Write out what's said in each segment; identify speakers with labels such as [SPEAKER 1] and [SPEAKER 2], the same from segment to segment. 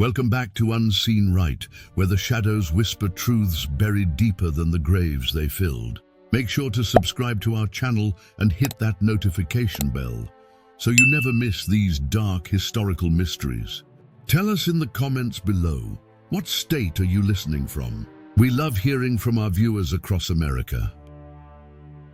[SPEAKER 1] Welcome back to Unseen Rite, where the shadows whisper truths buried deeper than the graves they filled. Make sure to subscribe to our channel and hit that notification bell, so you never miss these dark historical mysteries. Tell us in the comments below, what state are you listening from? We love hearing from our viewers across America.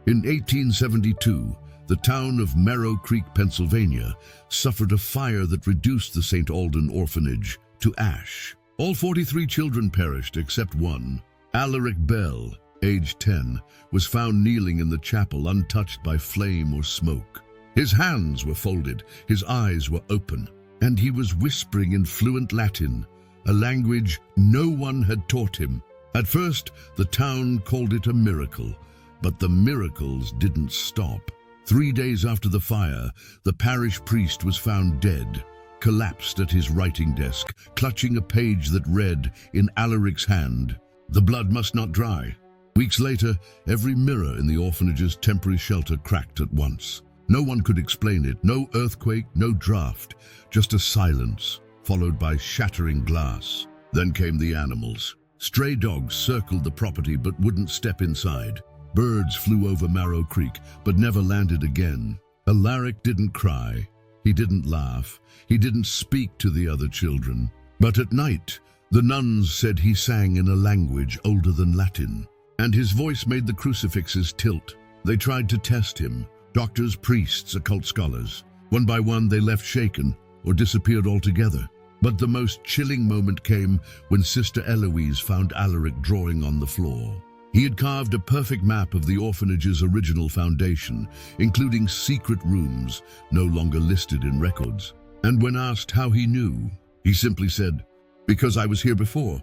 [SPEAKER 1] In 1872, the town of Merrow Creek, Pennsylvania, suffered a fire that reduced the St. Alden orphanage to ash. All 43 children perished except one. Alaric Bell, aged 10, was found kneeling in the chapel untouched by flame or smoke. His hands were folded, his eyes were open, and he was whispering in fluent Latin, a language no one had taught him. At first, the town called it a miracle, but the miracles didn't stop. 3 days after the fire, the parish priest was found dead, collapsed at his writing desk, clutching a page that read in Alaric's hand, "The blood must not dry." Weeks later, every mirror in the orphanage's temporary shelter cracked at once. No one could explain it, no earthquake, no draft, just a silence, followed by shattering glass. Then came the animals. Stray dogs circled the property but wouldn't step inside. Birds flew over Merrow Creek but never landed again. Alaric didn't cry. He didn't laugh. He didn't speak to the other children. But at night, the nuns said he sang in a language older than Latin, and his voice made the crucifixes tilt. They tried to test him. Doctors, priests, occult scholars. One by one, they left shaken or disappeared altogether. But the most chilling moment came when Sister Eloise found Alaric drawing on the floor. He had carved a perfect map of the orphanage's original foundation, including secret rooms no longer listed in records. And when asked how he knew, he simply said, "Because I was here before."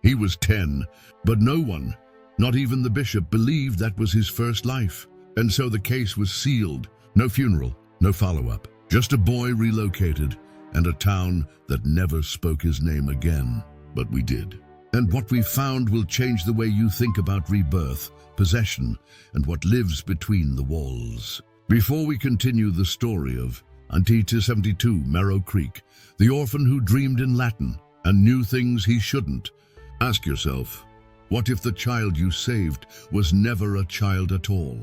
[SPEAKER 1] He was 10, but no one, not even the bishop, believed that was his first life. And so the case was sealed. No funeral, no follow-up. Just a boy relocated, and a town that never spoke his name again. But we did. And what we found will change the way you think about rebirth, possession, and what lives between the walls. Before we continue the story of 1872 Merrow Creek, the orphan who dreamed in Latin and knew things he shouldn't, ask yourself, what if the child you saved was never a child at all?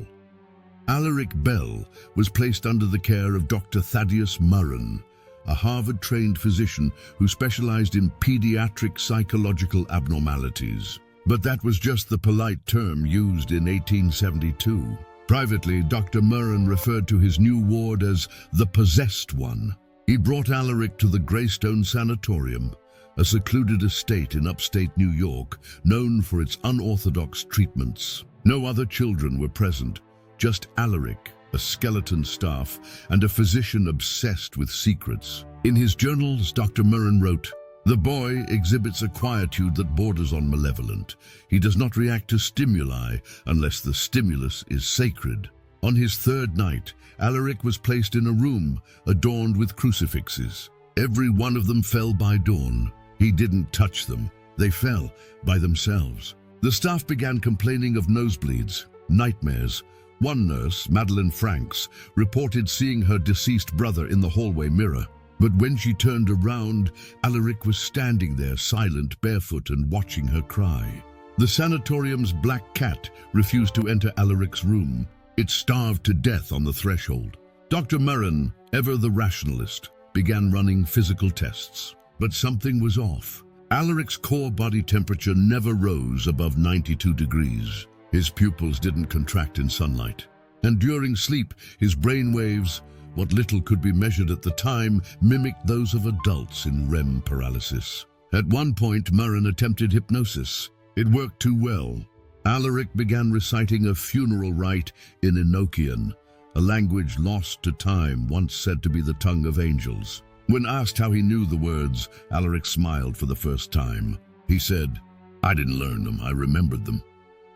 [SPEAKER 1] Alaric Bell was placed under the care of Dr. Thaddeus Murren, a Harvard-trained physician who specialized in pediatric psychological abnormalities. But that was just the polite term used in 1872. Privately, Dr. Murren referred to his new ward as the possessed one. He brought Alaric to the Greystone Sanatorium, a secluded estate in upstate New York, known for its unorthodox treatments. No other children were present, just Alaric, a skeleton staff, and a physician obsessed with secrets. In his journals, Dr. Murren wrote, "The boy exhibits a quietude that borders on malevolent. He does not react to stimuli unless the stimulus is sacred." On his third night, Alaric was placed in a room adorned with crucifixes. Every one of them fell by dawn. He didn't touch them. They fell by themselves. The staff began complaining of nosebleeds, nightmares. One nurse, Madeline Franks, reported seeing her deceased brother in the hallway mirror. But when she turned around, Alaric was standing there, silent, barefoot, and watching her cry. The sanatorium's black cat refused to enter Alaric's room. It starved to death on the threshold. Dr. Murren, ever the rationalist, began running physical tests. But something was off. Alaric's core body temperature never rose above 92 degrees. His pupils didn't contract in sunlight. And during sleep, his brain waves, what little could be measured at the time, mimicked those of adults in REM paralysis. At one point, Murren attempted hypnosis. It worked too well. Alaric began reciting a funeral rite in Enochian, a language lost to time, once said to be the tongue of angels. When asked how he knew the words, Alaric smiled for the first time. He said, "I didn't learn them, I remembered them."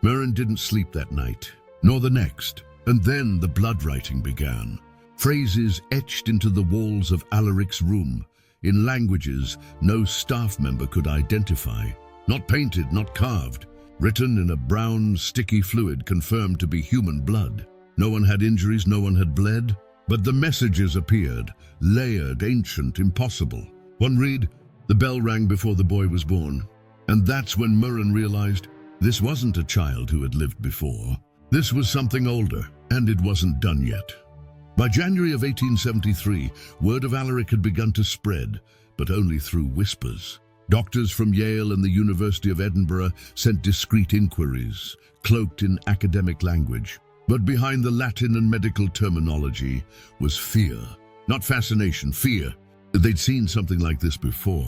[SPEAKER 1] Murren didn't sleep that night, nor the next, and then the blood writing began. Phrases etched into the walls of Alaric's room, in languages no staff member could identify. Not painted, not carved, written in a brown, sticky fluid confirmed to be human blood. No one had injuries, no one had bled, but the messages appeared, layered, ancient, impossible. One read, The bell rang before the boy was born. And that's when Murren realized this wasn't a child who had lived before. This was something older, and it wasn't done yet. By January of 1873, word of Alaric had begun to spread, but only through whispers. Doctors from Yale and the University of Edinburgh sent discreet inquiries, cloaked in academic language. But behind the Latin and medical terminology was fear. Not fascination, fear. They'd seen something like this before.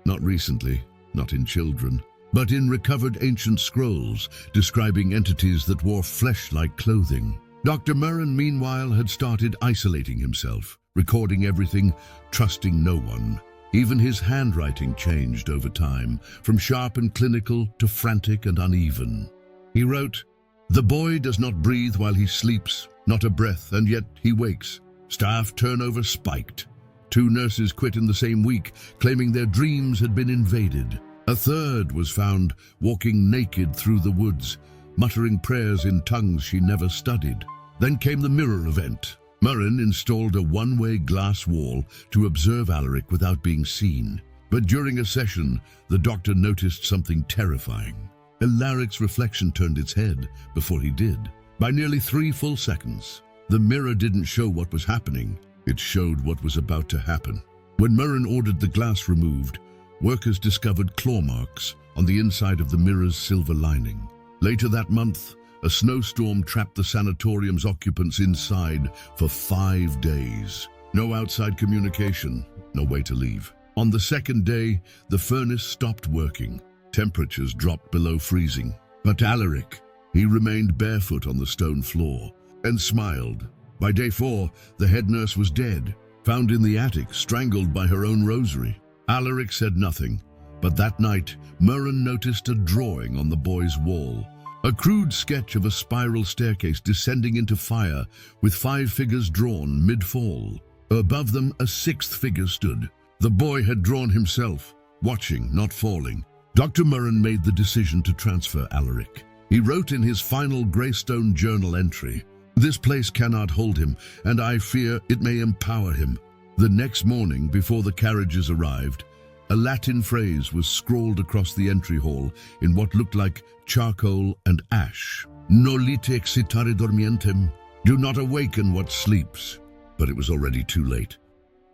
[SPEAKER 1] Not recently, not in children, but in recovered ancient scrolls describing entities that wore flesh-like clothing. Dr. Murren, meanwhile, had started isolating himself, recording everything, trusting no one. Even his handwriting changed over time, from sharp and clinical to frantic and uneven. He wrote, "The boy does not breathe while he sleeps, not a breath, and yet he wakes. Staff turnover spiked. 2 nurses quit in the same week, claiming their dreams had been invaded. A third was found walking naked through the woods, muttering prayers in tongues she never studied." Then came the mirror event. Murren installed a one-way glass wall to observe Alaric without being seen. But during a session, the doctor noticed something terrifying. Alaric's reflection turned its head before he did. By nearly 3 full seconds, the mirror didn't show what was happening. It showed what was about to happen. When Murren ordered the glass removed, workers discovered claw marks on the inside of the mirror's silver lining. Later that month, a snowstorm trapped the sanatorium's occupants inside for 5 days. No outside communication, no way to leave. On the 2nd day, the furnace stopped working. Temperatures dropped below freezing. But Alaric, he remained barefoot on the stone floor and smiled. By day 4, the head nurse was dead, found in the attic, strangled by her own rosary. Alaric said nothing, but that night, Murren noticed a drawing on the boy's wall. A crude sketch of a spiral staircase descending into fire with 5 figures drawn mid-fall. Above them, a 6th figure stood. The boy had drawn himself, watching, not falling. Dr. Murren made the decision to transfer Alaric. He wrote in his final Greystone journal entry, "This place cannot hold him, and I fear it may empower him." The next morning, before the carriages arrived, a Latin phrase was scrawled across the entry hall in what looked like charcoal and ash. "Nolite excitare dormientem." Do not awaken what sleeps. But it was already too late.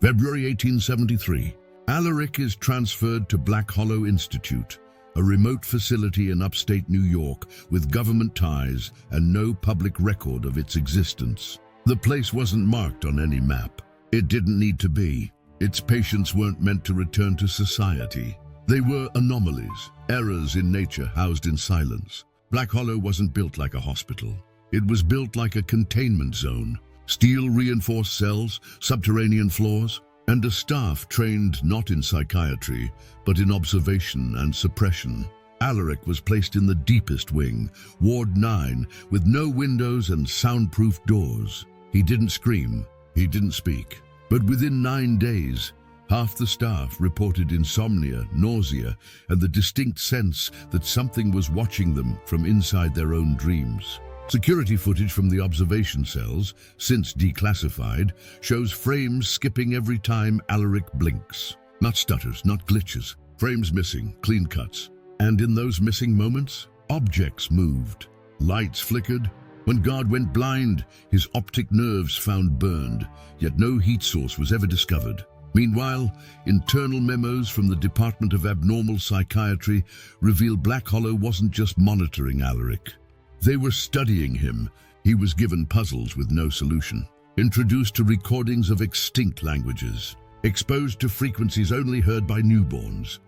[SPEAKER 1] February 1873. Alaric is transferred to Black Hollow Institute, a remote facility in upstate New York with government ties and no public record of its existence. The place wasn't marked on any map. It didn't need to be. Its patients weren't meant to return to society. They were anomalies, errors in nature housed in silence. Black Hollow wasn't built like a hospital. It was built like a containment zone. Steel-reinforced cells, subterranean floors, and a staff trained not in psychiatry, but in observation and suppression. Alaric was placed in the deepest wing, Ward 9, with no windows and soundproof doors. He didn't scream, he didn't speak. But within 9 days, half the staff reported insomnia, nausea, and the distinct sense that something was watching them from inside their own dreams. Security footage from the observation cells, since declassified, shows frames skipping every time Alaric blinks. Not stutters, not glitches. Frames missing, clean cuts. And in those missing moments, objects moved. Lights flickered. When God went blind, his optic nerves found burned, yet no heat source was ever discovered. Meanwhile, internal memos from the Department of Abnormal Psychiatry reveal Black Hollow wasn't just monitoring Alaric. They were studying him. He was given puzzles with no solution, introduced to recordings of extinct languages, exposed to frequencies only heard by newborns.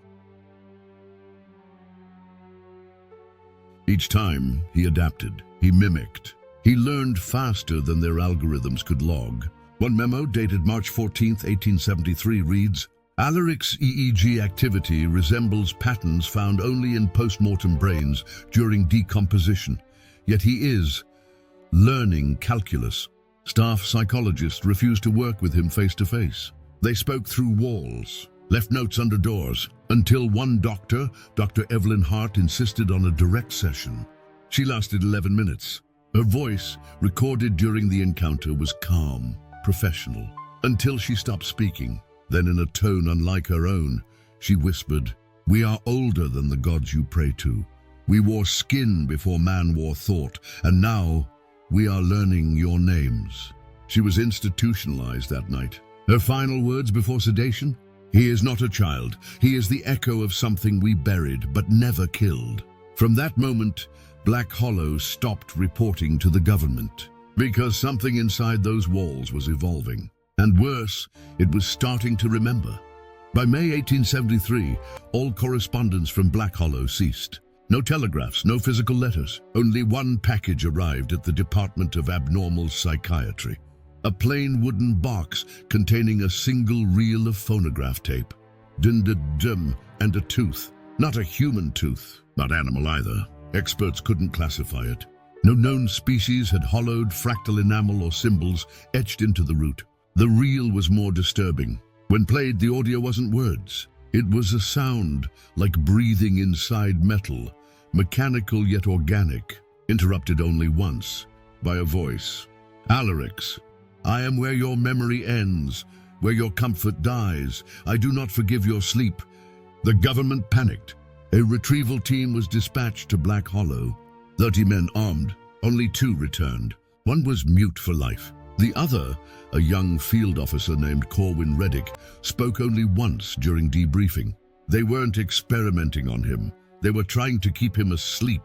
[SPEAKER 1] Each time, he adapted, he mimicked. He learned faster than their algorithms could log. One memo, dated March 14, 1873, reads, "Alaric's EEG activity resembles patterns found only in post-mortem brains during decomposition. Yet he is learning calculus." Staff psychologists refused to work with him face-to-face. They spoke through walls, left notes under doors, until one doctor, Dr. Evelyn Hart, insisted on a direct session. She lasted 11 minutes. Her voice, recorded during the encounter, was calm, professional, until she stopped speaking. Then, in a tone unlike her own, She whispered, "We are older than the gods you pray to. We wore skin before man wore thought, and now we are learning your names." She was institutionalized that night. Her final words before sedation? "He is not a child. He is the echo of something we buried but never killed." From that moment, Black Hollow stopped reporting to the government, because something inside those walls was evolving. And worse, it was starting to remember. By May 1873, all correspondence from Black Hollow ceased. No telegraphs, no physical letters. Only one package arrived at the Department of Abnormal Psychiatry. A plain wooden box containing a single reel of phonograph tape. Dum and a tooth. Not a human tooth, not animal either. Experts couldn't classify it. No known species had hollowed fractal enamel or symbols etched into the root. The reel was more disturbing. When played, the audio wasn't words. It was a sound like breathing inside metal, mechanical yet organic, interrupted only once by a voice. "Alaric's, I am where your memory ends, where your comfort dies. I do not forgive your sleep." The government panicked. A retrieval team was dispatched to Black Hollow. 30 men armed. Only 2 returned. One was mute for life. The other, a young field officer named Corwin Reddick, spoke only once during debriefing. They weren't experimenting on him. They were trying to keep him asleep.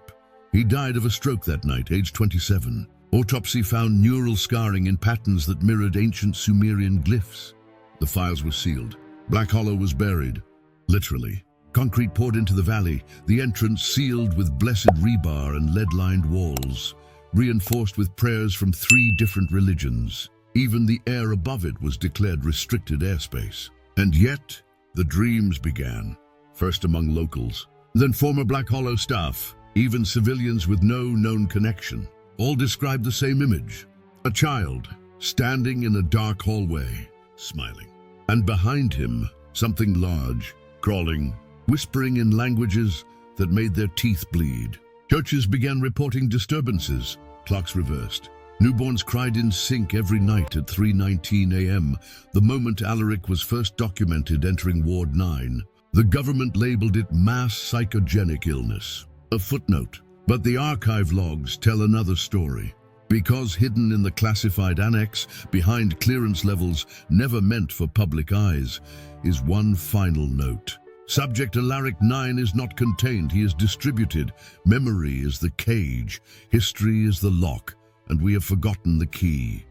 [SPEAKER 1] He died of a stroke that night, aged 27. Autopsy found neural scarring in patterns that mirrored ancient Sumerian glyphs. The files were sealed. Black Hollow was buried, literally. Concrete poured into the valley, the entrance sealed with blessed rebar and lead-lined walls, reinforced with prayers from 3 different religions. Even the air above it was declared restricted airspace. And yet, the dreams began, first among locals, then former Black Hollow staff, even civilians with no known connection. All described the same image: a child standing in a dark hallway, smiling. And behind him, something large, crawling, whispering in languages that made their teeth bleed. Churches began reporting disturbances. Clocks reversed. Newborns cried in sync every night at 3:19 a.m., the moment Alaric was first documented entering Ward 9. The government labeled it mass psychogenic illness. A footnote. But the archive logs tell another story. Because hidden in the classified annex, behind clearance levels never meant for public eyes, is one final note. Subject Alaric 9 is not contained, he is distributed. Memory is the cage, history is the lock, and we have forgotten the key.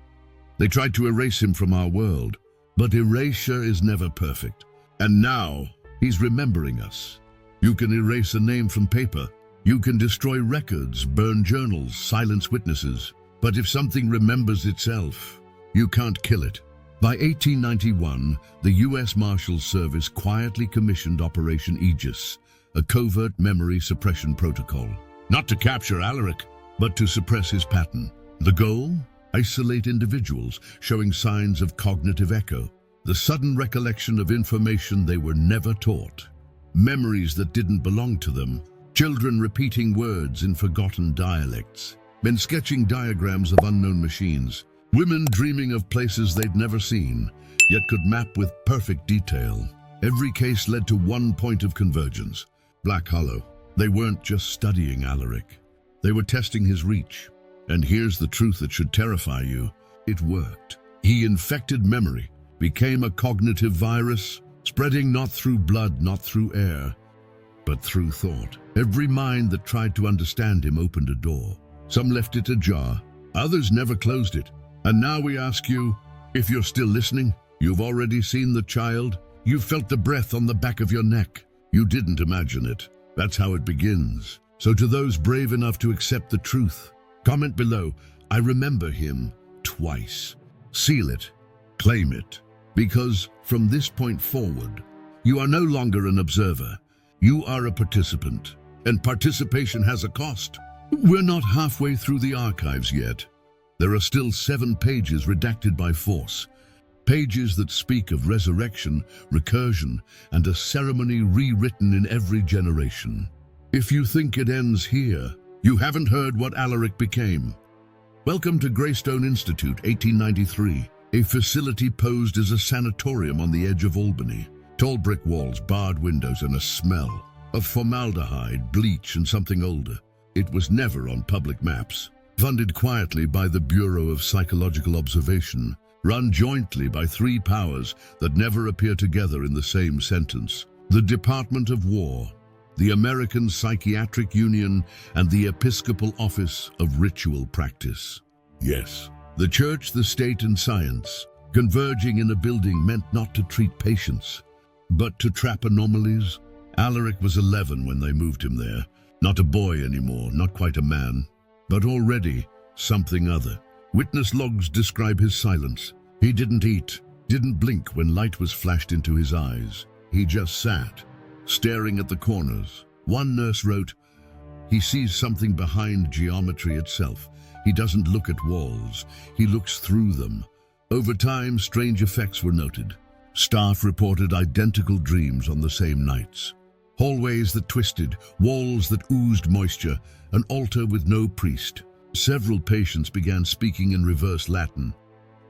[SPEAKER 1] They tried to erase him from our world, but erasure is never perfect. And now, he's remembering us. You can erase a name from paper. You can destroy records, burn journals, silence witnesses. But if something remembers itself, you can't kill it. By 1891, the U.S. Marshals Service quietly commissioned Operation Aegis, a covert memory suppression protocol. Not to capture Alaric, but to suppress his pattern. The goal? Isolate individuals, showing signs of cognitive echo. The sudden recollection of information they were never taught. Memories that didn't belong to them. Children repeating words in forgotten dialects. Men sketching diagrams of unknown machines. Women dreaming of places they'd never seen, yet could map with perfect detail. Every case led to one point of convergence: Black Hollow. They weren't just studying Alaric. They were testing his reach. And here's the truth that should terrify you. It worked. He infected memory, became a cognitive virus, spreading not through blood, not through air, but through thought. Every mind that tried to understand him opened a door. Some left it ajar, others never closed it. And now we ask you, if you're still listening, you've already seen the child, you've felt the breath on the back of your neck. You didn't imagine it. That's how it begins. So to those brave enough to accept the truth, comment below, "I remember him," twice. Seal it, claim it, because from this point forward, you are no longer an observer. You are a participant, and participation has a cost. We're not halfway through the archives yet. There are still 7 pages redacted by force, pages that speak of resurrection, recursion, and a ceremony rewritten in every generation. If you think it ends here, you haven't heard what Alaric became. Welcome to Greystone Institute, 1893, a facility posed as a sanatorium on the edge of Albany. Tall brick walls, barred windows, and a smell of formaldehyde, bleach, and something older. It was never on public maps. Funded quietly by the Bureau of Psychological Observation, run jointly by three powers that never appear together in the same sentence: the Department of War, the American Psychiatric Union, and the Episcopal Office of Ritual Practice. Yes, the church, the state, and science converging in a building meant not to treat patients, but to trap anomalies. Alaric was 11 when they moved him there. Not a boy anymore, not quite a man, but already something other. Witness logs describe his silence. He didn't eat, didn't blink when light was flashed into his eyes. He just sat, staring at the corners. One nurse wrote, "He sees something behind geometry itself. He doesn't look at walls, he looks through them." Over time, strange effects were noted. Staff reported identical dreams on the same nights. Hallways that twisted, walls that oozed moisture, an altar with no priest. Several patients began speaking in reverse Latin,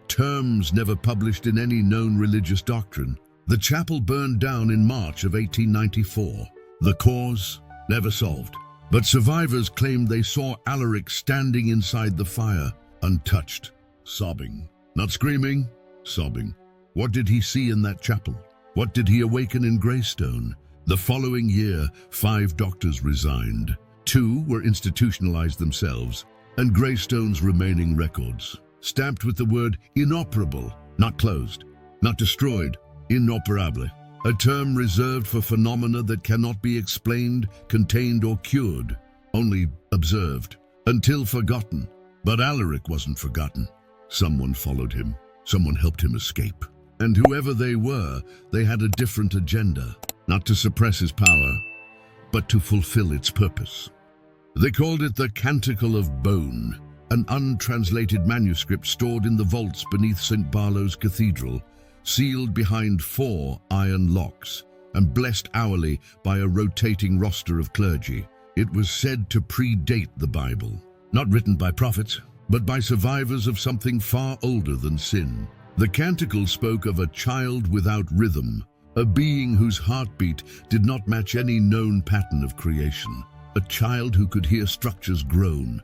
[SPEAKER 1] terms never published in any known religious doctrine. The chapel burned down in March of 1894. The cause? Never solved. But survivors claimed they saw Alaric standing inside the fire, untouched, sobbing. Not screaming, sobbing. What did he see in that chapel? What did he awaken in Greystone? The following year, 5 doctors resigned. 2 were institutionalized themselves, and Greystone's remaining records, stamped with the word inoperable, not closed, not destroyed, inoperable, a term reserved for phenomena that cannot be explained, contained, or cured, only observed, until forgotten. But Alaric wasn't forgotten. Someone followed him. Someone helped him escape. And whoever they were, they had a different agenda, not to suppress his power, but to fulfill its purpose. They called it the Canticle of Bone, an untranslated manuscript stored in the vaults beneath St. Barlow's Cathedral, sealed behind 4 iron locks, and blessed hourly by a rotating roster of clergy. It was said to predate the Bible, not written by prophets, but by survivors of something far older than sin. The canticle spoke of a child without rhythm, a being whose heartbeat did not match any known pattern of creation, a child who could hear structures groan,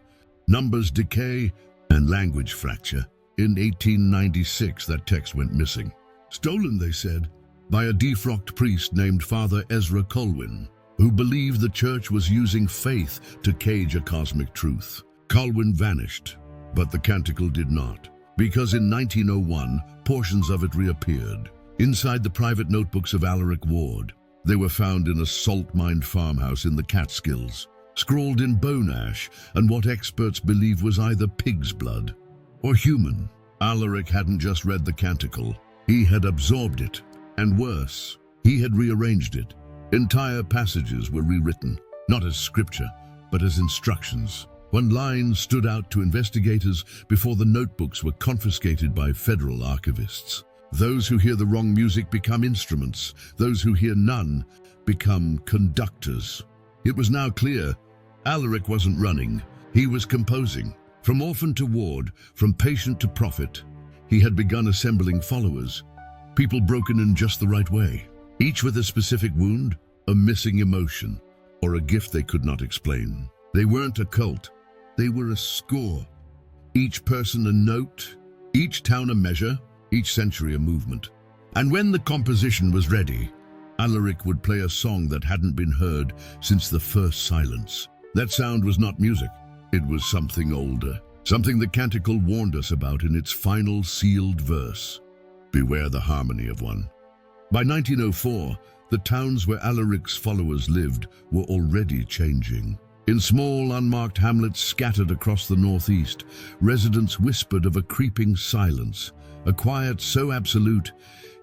[SPEAKER 1] numbers decay, and language fracture. In 1896, that text went missing. Stolen, they said, by a defrocked priest named Father Ezra Colwyn, who believed the church was using faith to cage a cosmic truth. Colwyn vanished, but the canticle did not, because in 1901, portions of it reappeared. Inside the private notebooks of Alaric Ward, they were found in a salt-mined farmhouse in the Catskills, scrawled in bone ash and what experts believe was either pig's blood or human. Alaric hadn't just read the canticle, he had absorbed it, and worse, he had rearranged it. Entire passages were rewritten, not as scripture, but as instructions. One line stood out to investigators before the notebooks were confiscated by federal archivists. Those who hear the wrong music become instruments. Those who hear none become conductors. It was now clear Alaric wasn't running, he was composing. From orphan to ward, from patient to prophet, he had begun assembling followers, people broken in just the right way, each with a specific wound, a missing emotion, or a gift they could not explain. They weren't a cult, they were a score. Each person a note, each town a measure, each century a movement. And when the composition was ready, Alaric would play a song that hadn't been heard since the first silence. That sound was not music, it was something older, something the canticle warned us about in its final sealed verse. Beware the harmony of one. By 1904, the towns where Alaric's followers lived were already changing. In small, unmarked hamlets scattered across the northeast, residents whispered of a creeping silence, a quiet so absolute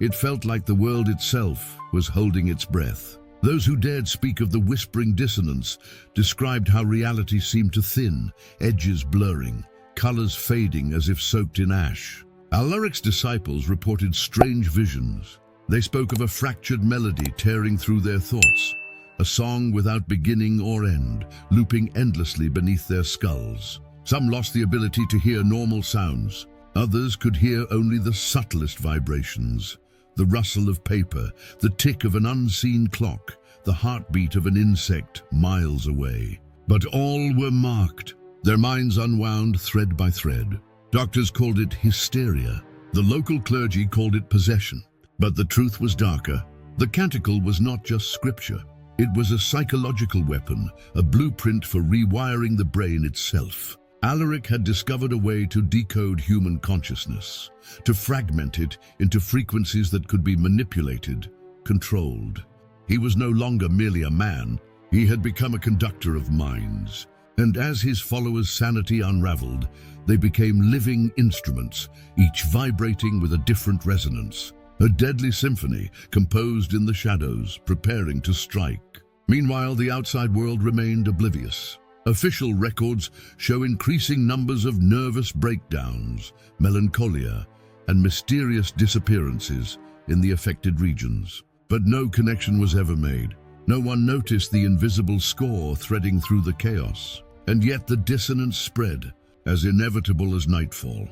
[SPEAKER 1] it felt like the world itself was holding its breath. Those who dared speak of the whispering dissonance described how reality seemed to thin, edges blurring, colors fading as if soaked in ash. Alaric's disciples reported strange visions. They spoke of a fractured melody tearing through their thoughts, a song without beginning or end, looping endlessly beneath their skulls. Some lost the ability to hear normal sounds. Others could hear only the subtlest vibrations, the rustle of paper, the tick of an unseen clock, the heartbeat of an insect miles away. But all were marked, their minds unwound thread by thread. Doctors called it hysteria. The local clergy called it possession. But the truth was darker. The canticle was not just scripture. It was a psychological weapon, a blueprint for rewiring the brain itself. Alaric had discovered a way to decode human consciousness, to fragment it into frequencies that could be manipulated, controlled. He was no longer merely a man. He had become a conductor of minds. And as his followers' sanity unraveled, they became living instruments, each vibrating with a different resonance. A deadly symphony composed in the shadows, preparing to strike. Meanwhile, the outside world remained oblivious. Official records show increasing numbers of nervous breakdowns, melancholia, and mysterious disappearances in the affected regions. But no connection was ever made. No one noticed the invisible score threading through the chaos. And yet the dissonance spread, as inevitable as nightfall.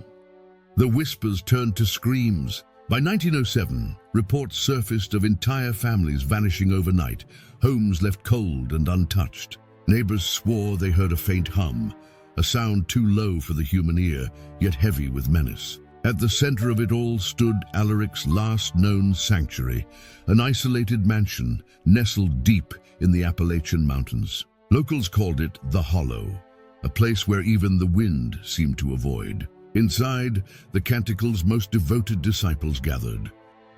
[SPEAKER 1] The whispers turned to screams. By 1907, reports surfaced of entire families vanishing overnight, homes left cold and untouched. Neighbors swore they heard a faint hum, a sound too low for the human ear, yet heavy with menace. At the center of it all stood Alaric's last known sanctuary, an isolated mansion nestled deep in the Appalachian Mountains. Locals called it the Hollow, a place where even the wind seemed to avoid. Inside, the canticle's most devoted disciples gathered.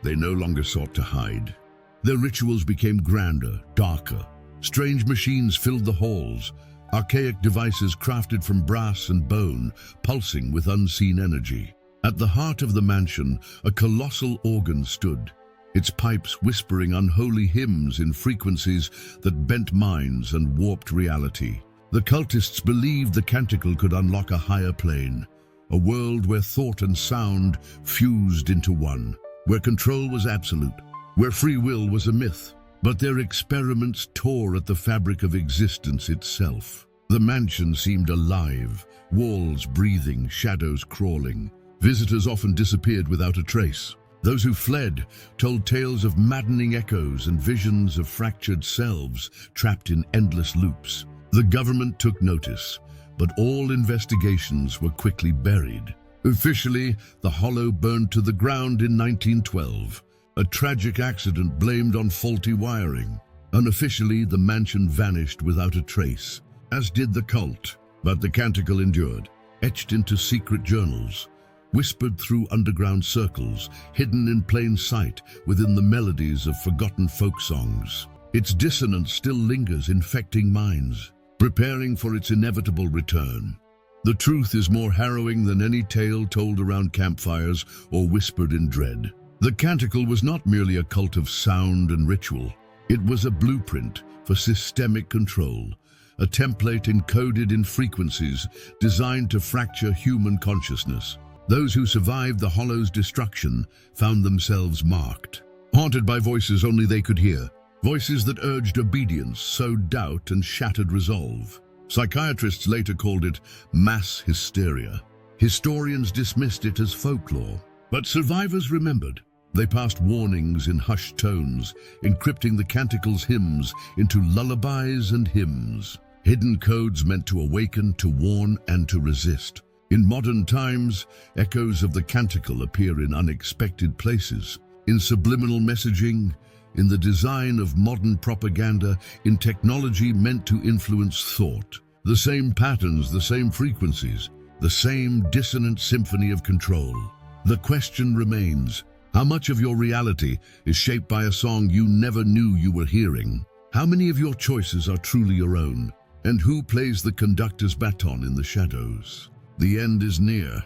[SPEAKER 1] They no longer sought to hide. Their rituals became grander, darker. Strange machines filled the halls, archaic devices crafted from brass and bone, pulsing with unseen energy. At the heart of the mansion, a colossal organ stood, its pipes whispering unholy hymns in frequencies that bent minds and warped reality. The cultists believed the canticle could unlock a higher plane, a world where thought and sound fused into one, where control was absolute, where free will was a myth. But their experiments tore at the fabric of existence itself. The mansion seemed alive, walls breathing, shadows crawling. Visitors often disappeared without a trace. Those who fled told tales of maddening echoes and visions of fractured selves trapped in endless loops. The government took notice, but all investigations were quickly buried. Officially, the Hollow burned to the ground in 1912, a tragic accident blamed on faulty wiring. Unofficially, the mansion vanished without a trace, as did the cult. But the canticle endured, etched into secret journals, whispered through underground circles, hidden in plain sight within the melodies of forgotten folk songs. Its dissonance still lingers, infecting minds, preparing for its inevitable return. The truth is more harrowing than any tale told around campfires or whispered in dread. The canticle was not merely a cult of sound and ritual. It was a blueprint for systemic control, a template encoded in frequencies designed to fracture human consciousness. Those who survived the Hollow's destruction found themselves marked, haunted by voices only they could hear. Voices that urged obedience, sowed doubt, and shattered resolve. Psychiatrists later called it mass hysteria. Historians dismissed it as folklore. But survivors remembered. They passed warnings in hushed tones, encrypting the canticle's hymns into lullabies and hymns. Hidden codes meant to awaken, to warn, and to resist. In modern times, echoes of the canticle appear in unexpected places. In subliminal messaging, in the design of modern propaganda, in technology meant to influence thought. The same patterns, the same frequencies, the same dissonant symphony of control. The question remains, how much of your reality is shaped by a song you never knew you were hearing? How many of your choices are truly your own? And who plays the conductor's baton in the shadows? The end is near.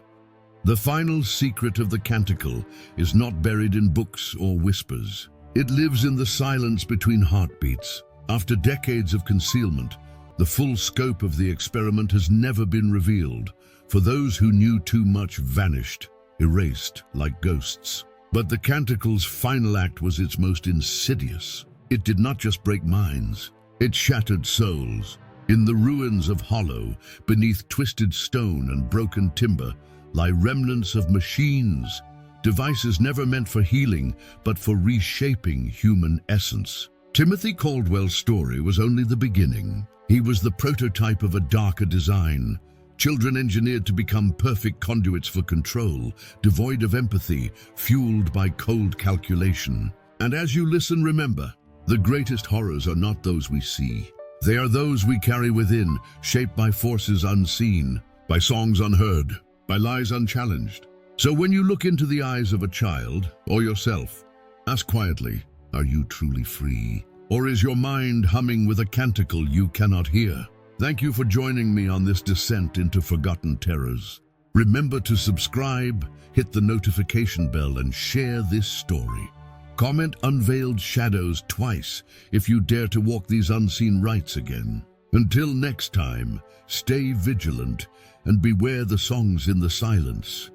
[SPEAKER 1] The final secret of the canticle is not buried in books or whispers. It lives in the silence between heartbeats. After decades of concealment, the full scope of the experiment has never been revealed, for those who knew too much vanished, erased like ghosts. But the canticle's final act was its most insidious. It did not just break minds, it shattered souls. In the ruins of Hollow, beneath twisted stone and broken timber, lie remnants of machines, devices never meant for healing, but for reshaping human essence. Timothy Caldwell's story was only the beginning. He was the prototype of a darker design. Children engineered to become perfect conduits for control, devoid of empathy, fueled by cold calculation. And as you listen, remember, the greatest horrors are not those we see. They are those we carry within, shaped by forces unseen, by songs unheard, by lies unchallenged. So when you look into the eyes of a child, or yourself, ask quietly, are you truly free? Or is your mind humming with a canticle you cannot hear? Thank you for joining me on this descent into forgotten terrors. Remember to subscribe, hit the notification bell, and share this story. Comment "Unveiled Shadows" twice if you dare to walk these unseen rites again. Until next time, stay vigilant and beware the songs in the silence.